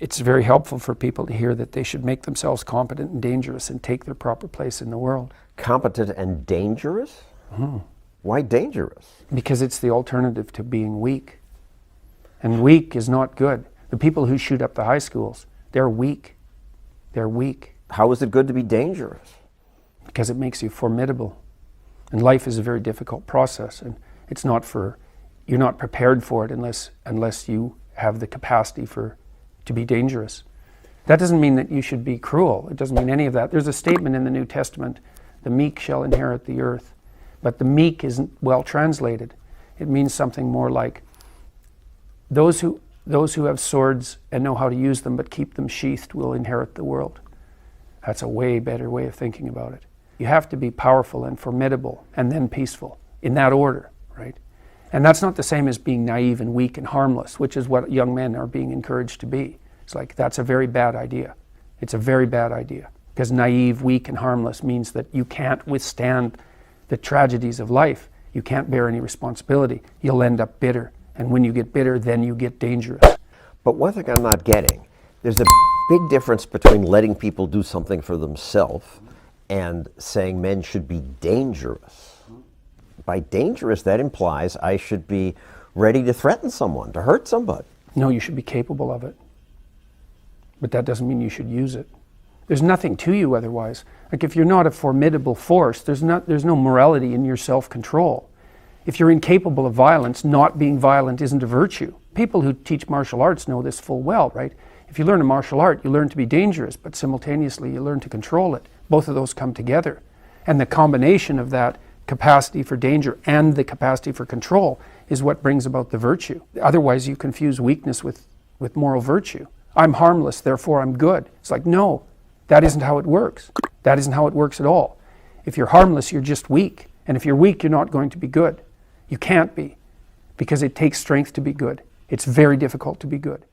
It's very helpful for people to hear that they should make themselves competent and dangerous and take their proper place in the world. Competent and dangerous? Why dangerous? Because it's the alternative to being weak. And weak is not good. The people who shoot up the high schools, they're weak. They're weak. How is it good to be dangerous? Because it makes you formidable. And life is a very difficult process, and it's not for, you're not prepared for it unless you have the capacity to be dangerous. That doesn't mean that you should be cruel. It doesn't mean any of that. There's a statement in the New Testament, the meek shall inherit the earth. But the meek isn't well translated. It means something more like those who have swords and know how to use them but keep them sheathed will inherit the world. That's a way better way of thinking about it. You have to be powerful and formidable and then peaceful, in that order, right? And that's not the same as being naive and weak and harmless, which is what young men are being encouraged to be. It's like, that's a very bad idea. It's a very bad idea. Because naive, weak, and harmless means that you can't withstand the tragedies of life. You can't bear any responsibility. You'll end up bitter. And when you get bitter, then you get dangerous. But one thing I'm not getting, there's a big difference between letting people do something for themselves and saying men should be dangerous. By dangerous, that implies I should be ready to threaten someone, to hurt somebody. No, you should be capable of it. But that doesn't mean you should use it. There's nothing to you otherwise. Like if you're not a formidable force, there's no morality in your self-control. If you're incapable of violence, not being violent isn't a virtue. People who teach martial arts know this full well, right? If you learn a martial art, you learn to be dangerous, but simultaneously you learn to control it. Both of those come together. And the combination of that capacity for danger and the capacity for control is what brings about the virtue. Otherwise you confuse weakness with moral virtue. I'm harmless, therefore I'm good. It's like, no, that isn't how it works. That isn't how it works at all. If you're harmless, you're just weak. And if you're weak, you're not going to be good. You can't be, because it takes strength to be good. It's very difficult to be good.